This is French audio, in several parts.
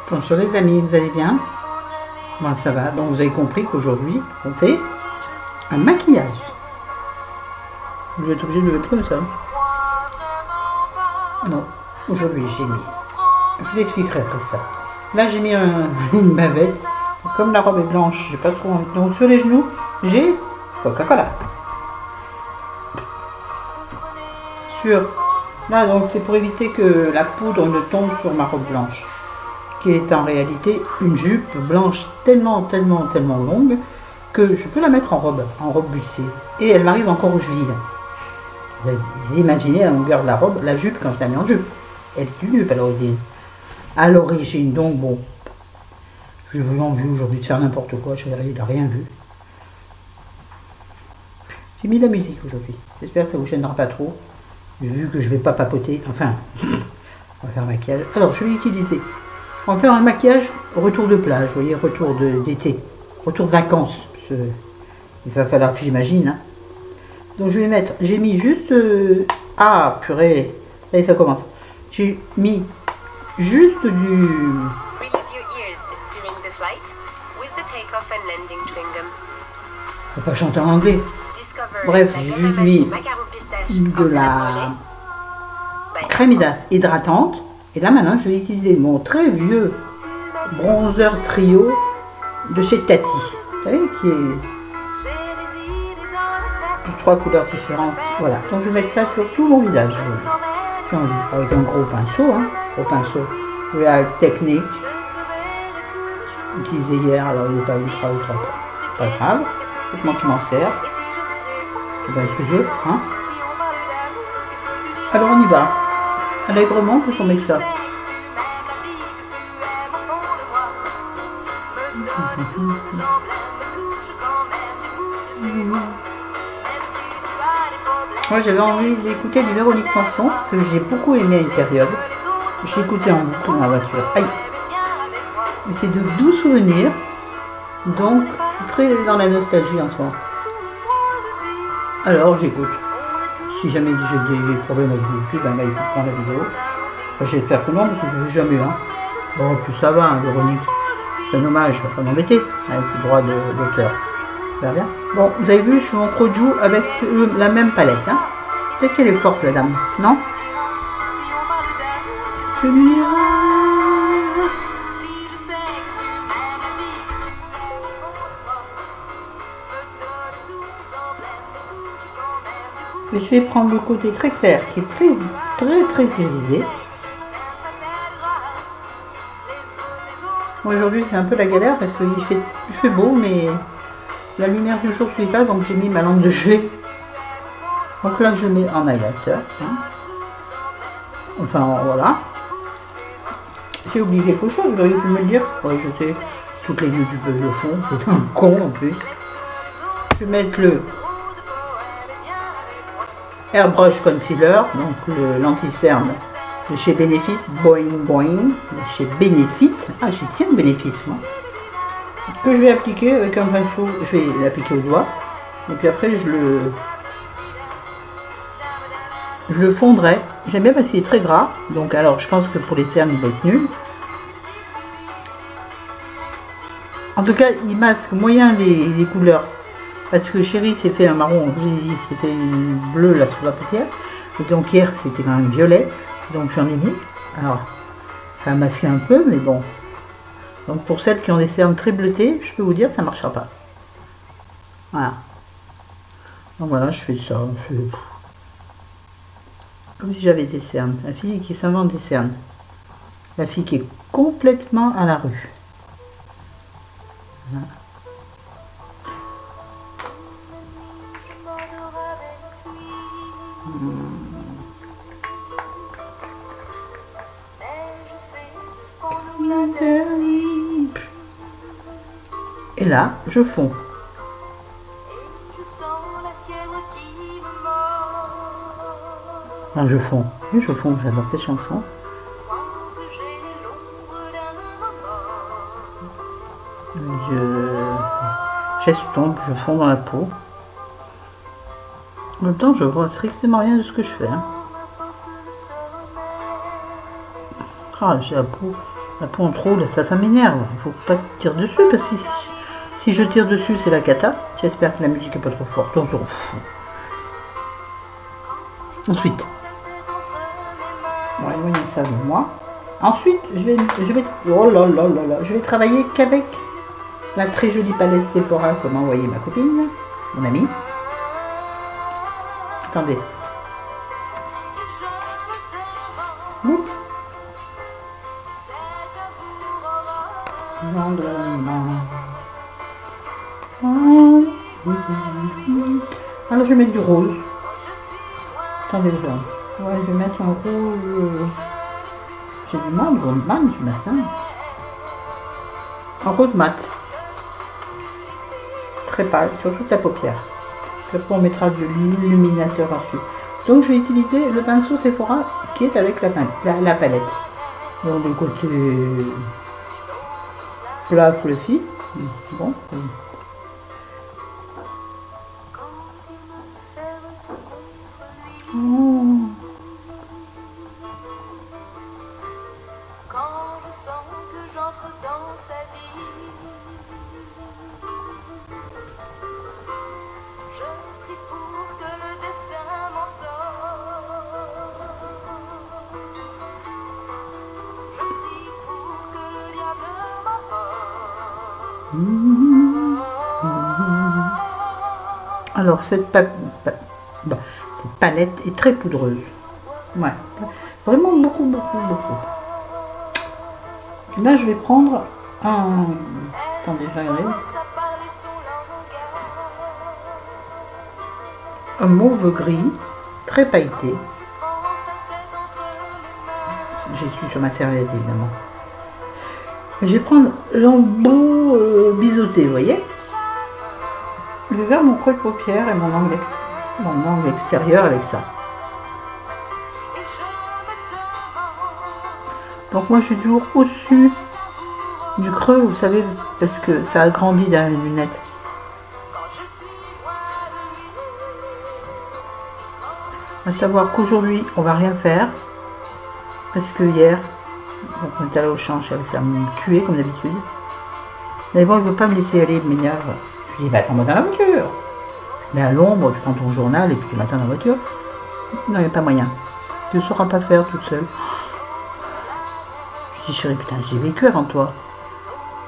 Bonjour les amis, vous allez bien? Moi ça va, donc vous avez compris qu'aujourd'hui on fait un maquillage. Vous êtes obligé de le mettre comme ça. Non, aujourd'hui j'ai mis, je vous expliquerai après ça. Là j'ai mis une bavette, comme la robe est blanche, j'ai pas trop envie. Donc sur les genoux, j'ai Coca-Cola. Là donc c'est pour éviter que la poudre ne tombe sur ma robe blanche, qui est en réalité une jupe blanche tellement longue que je peux la mettre en robe bustier. Et elle m'arrive encore aux chevilles. Vous imaginez la longueur de la robe, la jupe quand je la mets en jupe. Elle est une jupe à l'origine. À l'origine, donc bon, j'ai eu envie aujourd'hui de faire n'importe quoi, je n'ai rien vu. J'ai mis de la musique aujourd'hui, j'espère que ça vous gênera pas trop. Vu que je vais pas papoter, enfin, on va faire un maquillage. Alors je vais utiliser, on va faire un maquillage retour de plage, vous voyez, retour d'été, retour de vacances. Il va falloir que j'imagine. Hein. Donc je vais mettre, j'ai mis juste, ah purée, ça y est, ça commence. J'ai mis juste du... On va pas chanter en anglais. Bref, j'ai juste mis de la crème hydratante. Et là maintenant, je vais utiliser mon très vieux bronzer trio de chez Tati. Vous savez, qui est de 3 couleurs différentes. Voilà, donc je vais mettre ça sur tout mon visage. Avec un gros pinceau, hein, Real Technique, utilisé hier, alors il n'est pas ultra, pas grave, c'est moi qui m'en sers. C'est bien ce que je veux, hein. Alors on y va. Allègrement, faut qu'on mette ça. Moi j'avais envie d'écouter du Véronique Sanson, parce que j'ai beaucoup aimé à une période. Je l'écoutais en boucle dans la voiture. Aïe. Mais c'est de doux souvenirs. Donc je suis très dans la nostalgie en ce moment. Alors j'écoute. Si jamais j'ai des problèmes avec YouTube, ben, écoute la vidéo. Enfin, j'espère que non, parce que je ne veux jamais. Hein. Bon, plus ça va, hein, Véronique. C'est un hommage, je ne vais pas m'embêter avec le droit d'auteur. Ça va bien. Bon, vous avez vu, je suis en Crojo avec la même palette. Hein. Peut-être qu'elle est forte, la dame, non? Je vais prendre le côté très clair qui est très irisé. Aujourd'hui c'est un peu la galère parce qu'il fait beau, mais la lumière du jour suit pas, donc j'ai mis ma lampe de chevet. Donc là je mets en highlighter. Hein. Enfin voilà. J'ai oublié quelque chose, vous auriez pu me le dire. Oui, je sais, toutes les youtubeuses le font, c'est un con en plus. Je vais mettre le Airbrush Concealer, donc l'anti-cerne de chez Benefit, Boing, de chez Benefit. Ah, j'y tiens de Benefit, moi. Que je vais appliquer avec un pinceau, je vais l'appliquer au doigt. Et puis après, je le fondrai. J'aime bien parce qu'il est très gras. Donc, alors, je pense que pour les cernes, il va être nul. En tout cas, il masque moyen les couleurs. Parce que Chérie s'est fait un marron, je vous ai dit, c'était bleu là sur la paupière. Et donc hier c'était quand même violet, donc j'en ai mis. Alors, ça a masqué un peu, mais bon. Donc pour celles qui ont des cernes très bleutées, je peux vous dire, ça ne marchera pas. Voilà. Donc voilà, je fais ça. Comme si j'avais des cernes. La fille qui s'invente des cernes. La fille qui est complètement à la rue. Voilà. Et là, je fonds. Enfin, je fonds. Oui, je fonds. J'adore cette chanson. J'estompe, je fonds dans la peau. En même temps, je vois strictement rien de ce que je fais. Hein. Ah, j'ai la peau La peau en trop, là, ça m'énerve. Il faut pas tirer dessus parce que si je tire dessus, c'est la cata. J'espère que la musique est pas trop forte. On s'en fout. Ensuite, on va éloigner ça de moi. Ensuite, je vais travailler qu'avec la très jolie palette Sephora que m'a envoyée ma copine, mon amie. Attendez. Oups. Alors je vais mettre du rose. Attendez, ouais, je vais mettre un rose. J'ai du mal ce matin. Un rose mat. Très pâle, sur toute la paupière. Puis après on mettra de l'illuminateur dessus. Donc je vais utiliser le pinceau Sephora qui est avec la palette. Donc le côté plat fluffy. Bon. Alors cette palette est très poudreuse. Ouais, vraiment beaucoup. Là je vais prendre un... Attendez, je vais regarder. Un mauve gris, très pailleté. J'y suis sur ma serviette évidemment. Je vais prendre l'embout biseauté, vous voyez. Je vais faire mon creux de paupière et mon angle extérieur avec ça. Donc moi je suis toujours au-dessus du creux, vous savez, parce que ça agrandit derrière les lunettes. À savoir qu'aujourd'hui on va rien faire, parce que hier, donc on est allé au champ, j'avais fait me tuer comme d'habitude. Mais bon, il ne veut pas me laisser aller, il m'énerve. Je dis, bah attends-moi dans la voiture. Mais à l'ombre, tu prends ton journal et puis tu m'attends dans la voiture. Non, il n'y a pas moyen. Tu ne sauras pas faire toute seule. Je dis, chérie, putain, j'ai vécu avant toi.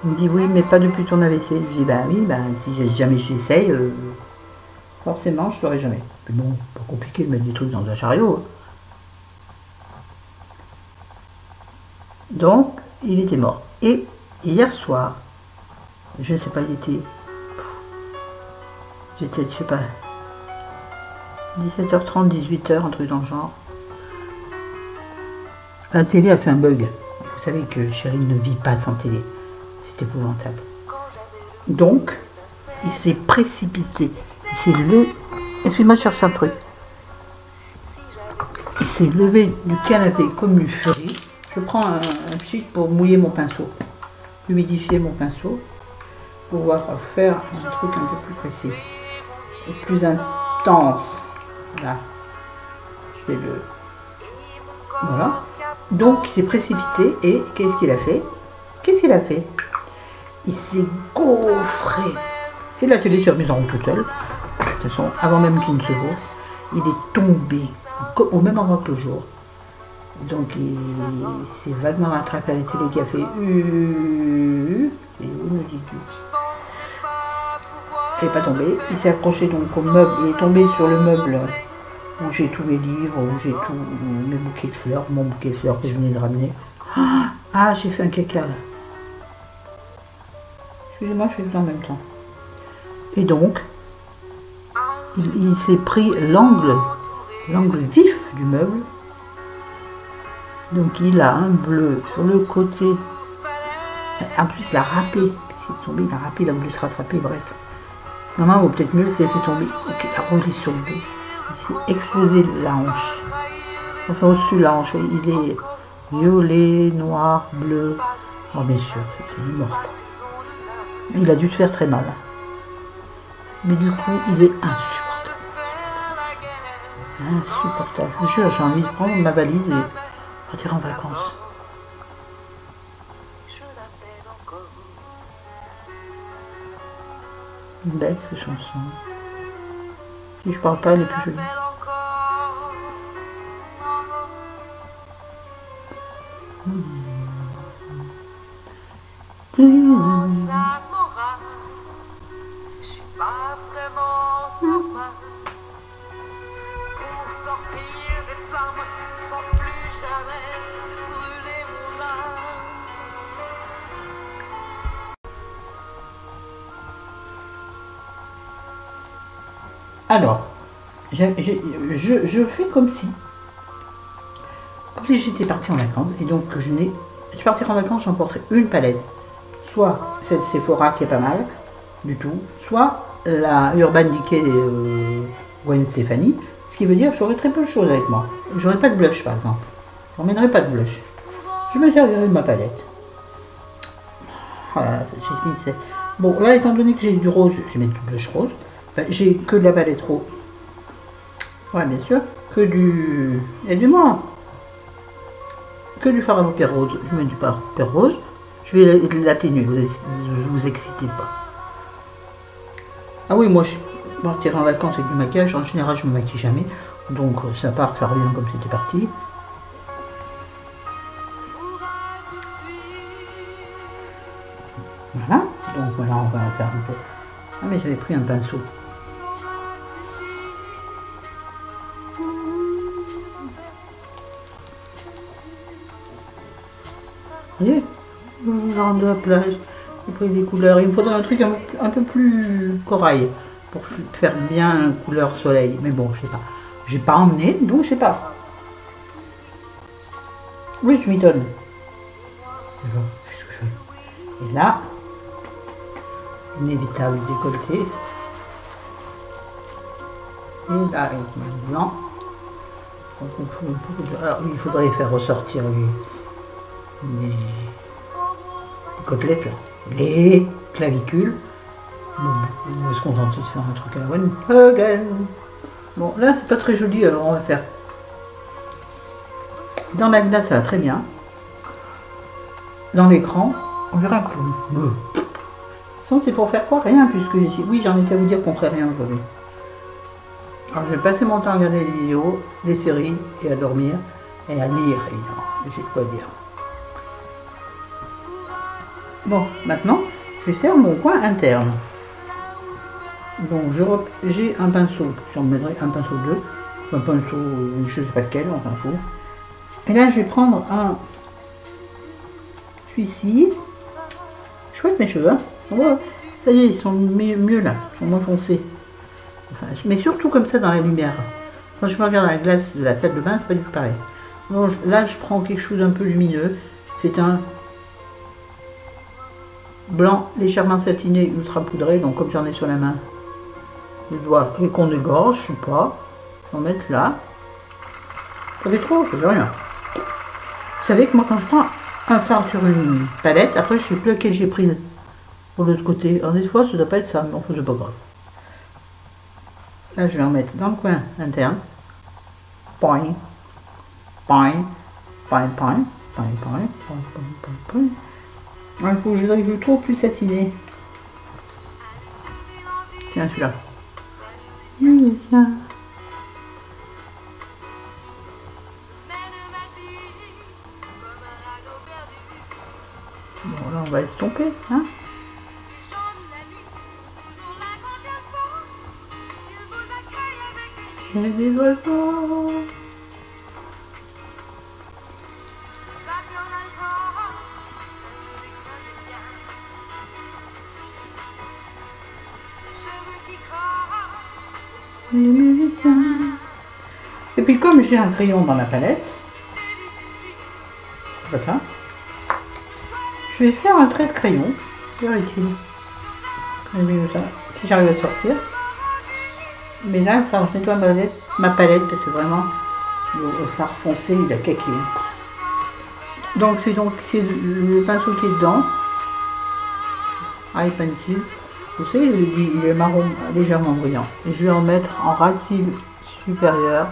Il me dit, oui, mais pas depuis ton AVC. Je dis, bah oui, bah si jamais j'essaye, forcément, je ne saurai jamais. Mais bon, pas compliqué de mettre des trucs dans un chariot. Donc, il était mort. Et hier soir, je ne sais pas, j'étais, je sais pas, 17h30, 18h, un truc dans le genre. La télé a fait un bug. Vous savez que chérie ne vit pas sans télé. C'est épouvantable. Donc, il s'est précipité. Il s'est levé. Excuse-moi, je cherche un truc. Il s'est levé du canapé comme une furie. Je prends un pchit pour mouiller mon pinceau. Humidifier mon pinceau. Pour pouvoir faire un truc un peu plus précis. Et plus intense. Là. Je vais le... Voilà. Donc, il s'est précipité et qu'est-ce qu'il a fait? Il s'est gaufré. Et la télé s'est remise en route toute seule. De toute façon, avant même qu'il ne se gaufre, il est tombé au même endroit que le jour. Donc, il s'est vaguement rattrapé à la télé qui a fait et où me dis-tu? Il n'est pas tombé. Il s'est accroché donc au meuble. Il est tombé sur le meuble où j'ai tous mes livres, où j'ai tous mes bouquets de fleurs, mon bouquet de fleurs que je venais de ramener. Ah, j'ai fait un caca là. Excusez-moi, je fais tout en même temps. Et donc, il s'est pris l'angle vif du meuble. Donc il a un bleu sur le côté. En plus, il a râpé. C'est tombé, il a râpé, il a voulu se rattraper, bref. Normalement, ou peut-être mieux, c'est tombé. Donc il a roulé sur le dos. Il s'est explosé la hanche. Enfin, au-dessus de la hanche, il est violet, noir, bleu. Oh, bien sûr, il est mort. Il a dû se faire très mal. Mais du coup, il est insupportable. Insupportable. Je vous jure, j'ai envie de prendre ma valise et partir en vacances. Une belle cette chanson. Si je parle pas, elle est plus jolie. Alors, je fais comme si j'étais partie en vacances, et donc je partirai en vacances, j'emporterai une palette, soit cette Sephora qui est pas mal du tout, soit la Urban Decay Gwen Stefani, ce qui veut dire que j'aurai très peu de choses avec moi. J'aurai pas de blush par exemple, je n'emmènerai pas de blush, je me servirai de ma palette. Voilà, bon là étant donné que j'ai du rose, je vais mettre du blush rose. J'ai que de la palette rose. Ouais, bien sûr. Que du... Et du moins. Que du fard à paupières rose. Je mets du fard à paupières rose. Je vais l'atténuer. Vous excitez pas. Ah oui, moi, je partirai en vacances avec du maquillage. En général, je me maquille jamais. Donc, ça part, ça revient comme c'était parti. Voilà. Donc, voilà, on va faire un peu... Ah, mais j'avais pris un pinceau. Vous voyez, genre de la plage, j'ai pris des couleurs. Il me faudrait un truc un peu plus corail pour faire bien couleur soleil. Mais bon, je sais pas. J'ai pas emmené, donc je sais pas. Oui, je m'étonne. Et là, inévitable décolleté. Et là, avec le blanc. Alors, il faudrait faire ressortir les côtelettes, les clavicules. On va se contenter de faire un truc à la one again. Bon, là, c'est pas très joli, alors on va faire. Dans la glace, ça va très bien. Dans l'écran, on verra un clown. Sinon, c'est pour faire quoi? Rien, puisque ici. Oui, j'en étais à vous dire qu'on ferait rien aujourd'hui. Alors, je vais passer mon temps à regarder les vidéos, les séries, et à dormir, et à lire. Et j'ai de quoi dire. Bon, maintenant, je vais faire mon coin interne. Donc, j'ai un pinceau, j'en mettrai un pinceau 2, un pinceau, je ne sais pas lequel, on s'en fout. Et là, je vais prendre celui-ci. Chouette mes cheveux, hein. Oh, ça y est, ils sont mieux là, ils sont moins foncés. Enfin, mais surtout comme ça dans la lumière. Quand je me regarde dans la glace de la salle de bain, c'est pas du tout pareil. Donc, là, je prends quelque chose d'un peu lumineux. C'est un blanc légèrement satiné, ultra poudré, donc comme j'en ai sur la main, les doigts et qu'on égorge, je sais pas, on va mettre là. Ça fait trop, ça fait rien. Vous savez que moi quand je prends un fard sur une palette, après je sais plus lequel j'ai pris pour l'autre côté. Alors des fois ça doit pas être ça, mais enfin c'est pas grave. Là je vais en mettre dans le coin interne. Point, point, point, point, point, point, point, point. Il faut que je trouve plus satiné. Tiens, celui-là. Bon, là, on va estomper, hein. Il y a des oiseaux. Les musiciens. Et puis comme j'ai un crayon dans la palette, c'est pas ça, je vais faire un trait de crayon. Vérifie. Si j'arrive à sortir. Mais là, il va falloir nettoyer ma palette parce que vraiment le fard foncé, il a caqué. Donc c'est le pinceau qui est dedans. Eye pencil. Vous savez, il est marron légèrement brillant. Et je vais en mettre en racine supérieure.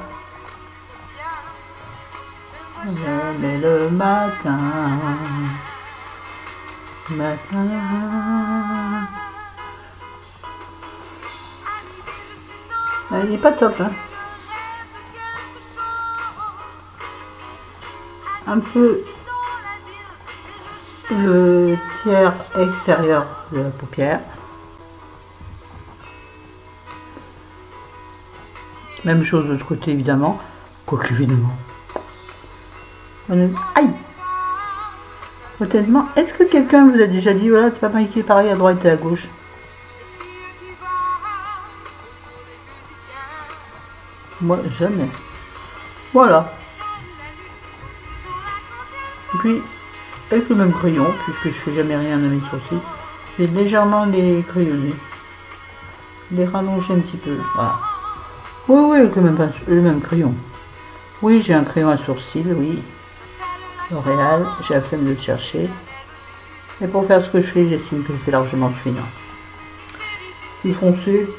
Je mets le matin. matin. Ah, il n'est pas top, hein. Un peu le tiers extérieur de la paupière. Même chose de l'autre côté évidemment. Quoique évidemment. Aïe! Honnêtement, est-ce que quelqu'un vous a déjà dit voilà, tu vas maquiller pareil à droite et à gauche? Moi jamais. Voilà. Et puis avec le même crayon, puisque je fais jamais rien à mes sourcils, je vais légèrement les crayonner. Les rallonger un petit peu. Voilà. Oui, oui, avec le même crayon. Oui, j'ai un crayon à sourcils, oui. L'Oréal, j'ai la flemme de le chercher. Et pour faire ce que je fais, j'estime que c'est largement suffisant. Plus foncé.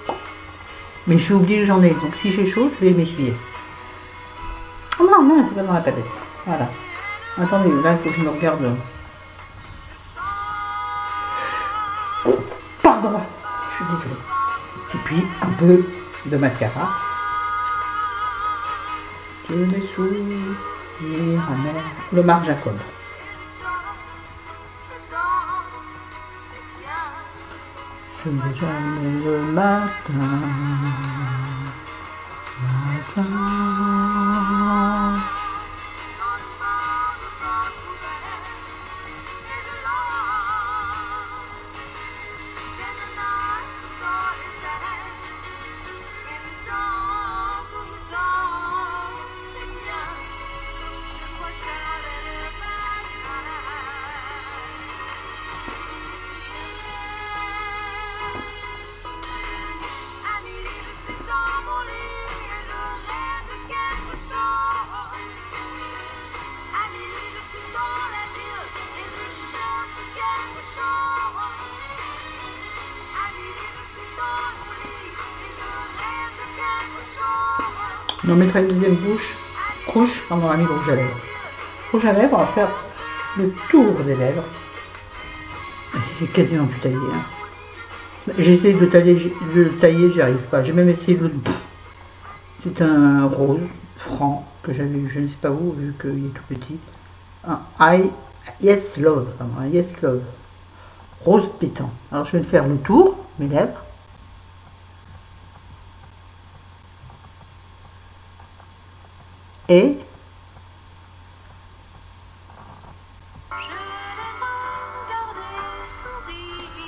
Mais j'ai oublié que j'en ai. Donc si j'ai chaud, je vais m'essuyer. Oh non, non, c'est pas dans la palette. Voilà. Attendez, là, il faut que je me regarde. Pardon, je suis désolée. Et puis, un peu de mascara. Je mes souvenirs amers. Le Marc Jacob. Je ne vais jamais le matin. On mettra une deuxième couche quand on a mis le rouge à lèvres. Rouge à lèvres, on va faire le tour des lèvres. J'ai quasiment pu tailler. Hein. J'ai essayé de le tailler, j'y arrive pas. J'ai même essayé de le... C'est un rose franc que j'avais eu, je ne sais pas où, vu qu'il est tout petit. Un Yes Love, un Yes Love. Rose pétant. Alors je vais faire le tour, mes lèvres. Et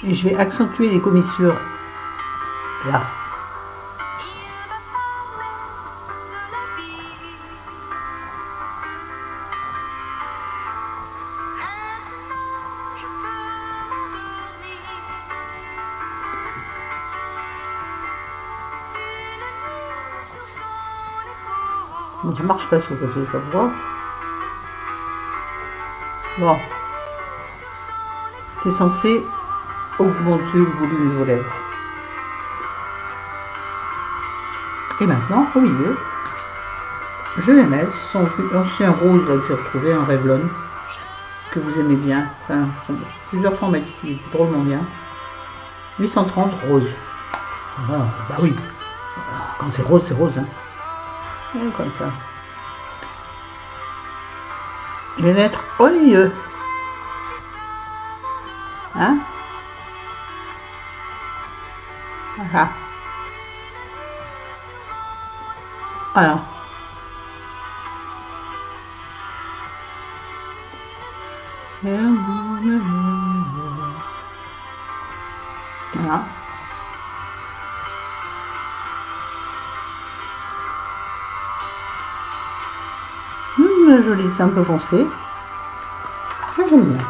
je vais accentuer les commissures là. Mais ça marche pas sur le côté, je vais voir. Bon. C'est censé augmenter le volume de vos lèvres. Et maintenant, au milieu, je vais mettre son ancien rose là, que j'ai retrouvé, un Revlon, que vous aimez bien. Enfin, plusieurs fois on m'a dit qu'il était drôlement bien. 830 rose. Ah, bah oui. Quand c'est rose, c'est rose. Hein. Et comme ça. Les lettres au milieu. Hein? Voilà. Voilà. Voilà. Joli, c'est un peu foncé. J'aime bien.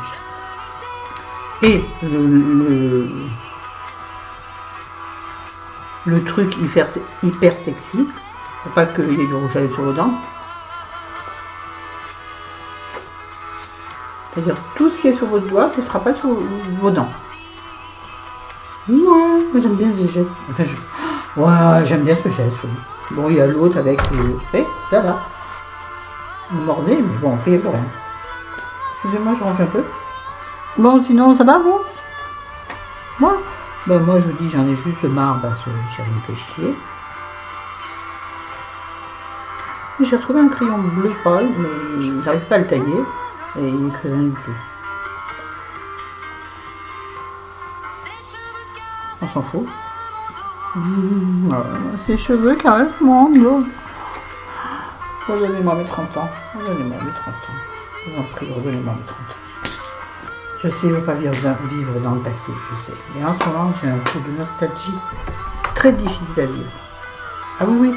Et le truc hyper sexy, pour pas qu'il y ait du rouge à lèvres sur vos dents. C'est-à-dire tout ce qui est sur votre doigt ne sera pas sur vos dents. Ouais, j'aime bien ce geste. Enfin, ouais, j'aime bien ce geste. Bon, il y a l'autre avec le... ça va. Vous mordez, mais bon, il n'y a plus rien. Excusez-moi, je range un peu. Bon, sinon, ça va, vous? Moi? Ben, moi, je vous dis, j'en ai juste marre parce que ça me fait chier. J'ai retrouvé un crayon bleu pâle, mais j'arrive pas à le tailler. Et il n'écrit rien du tout. On s'en fout. Ses cheveux carrément bleus. Redonnez-moi mes 30 ans. Redonnez-moi mes 30 ans. Je vous en prie, redonnez-moi mes 30 ans. Je sais, je ne veux pas vivre dans le passé, je sais. Mais en ce moment, j'ai un coup de nostalgie très difficile à vivre. Ah oui, oui,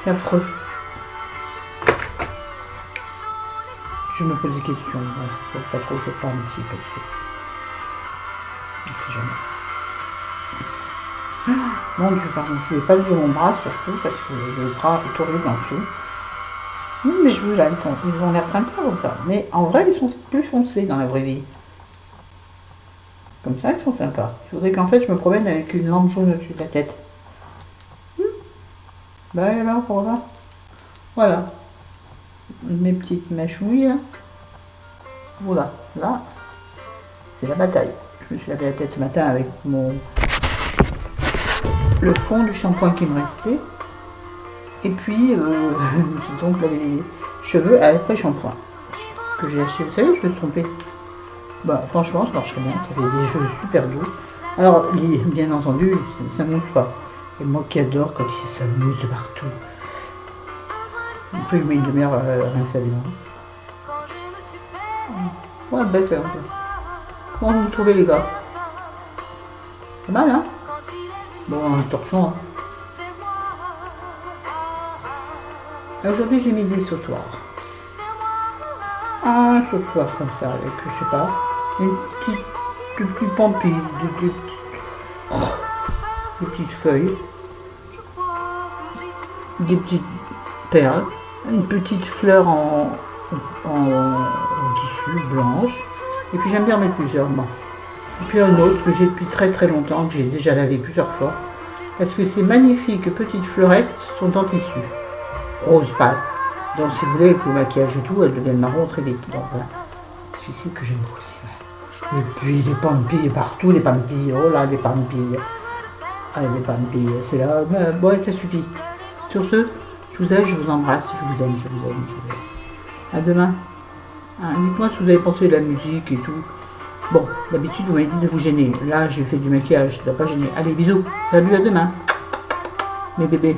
c'est affreux. Je me pose des questions. Je ne sais pas trop, je parle ici parce que... Je ne sais jamais. Mon Dieu, pardon, je ne vais pas lever mon bras surtout parce que le bras est horrible en dessous. Oui, mais je veux là, ils ont l'air sympas comme ça. Mais en vrai, ils sont plus foncés dans la vraie vie. Comme ça, ils sont sympas. Il faudrait qu'en fait, je me promène avec une lampe jaune au-dessus de la tête. Ben alors, voilà. Voilà. Mes petites mèches mouillées. Là. Voilà. Là, c'est la bataille. Je me suis lavé la tête ce matin avec le fond du shampoing qui me restait. Et puis, j'ai donc lavé les cheveux avec le shampoing que j'ai acheté. Vous savez, je me suis trompée. Bah, franchement, ça marche très bien. Ça fait des cheveux super doux. Alors, bien entendu, ça ne mousse pas. Et moi qui adore quand ça mousse de partout. Après, je mets une demi-heure à rincer avec moi. Ouais, belle fait un peu. Comment vous trouvez, les gars? Pas mal, hein? Bon, un torchon, hein. Aujourd'hui, j'ai mis des sautoirs. Un sautoir comme ça, avec, je sais pas, une petite pampille, des petites feuilles, des petites perles, une petite fleur en tissu blanche, et puis j'aime bien mettre plusieurs bancs. Et puis un autre que j'ai depuis très très longtemps, que j'ai déjà lavé plusieurs fois, parce que ces magnifiques petites fleurettes sont en tissu rose pâle. Donc si vous voulez que le maquillage et tout, elles deviennent marron très vite. Donc voilà, celui-ci que j'aime aussi. Ouais. Et puis les pampilles partout, les pampilles, oh là, les pampilles. Ah, les pampilles, c'est là, mais bon, ça suffit. Sur ce, je vous aime, je vous embrasse, je vous aime, je vous aime, je vous aime. À demain. Ah, dites-moi ce que vous avez pensé de la musique et tout. Bon, d'habitude, vous m'avez dit de vous gêner. Là, j'ai fait du maquillage, ça ne doit pas gêner. Allez, bisous. Salut, à demain. Mes bébés.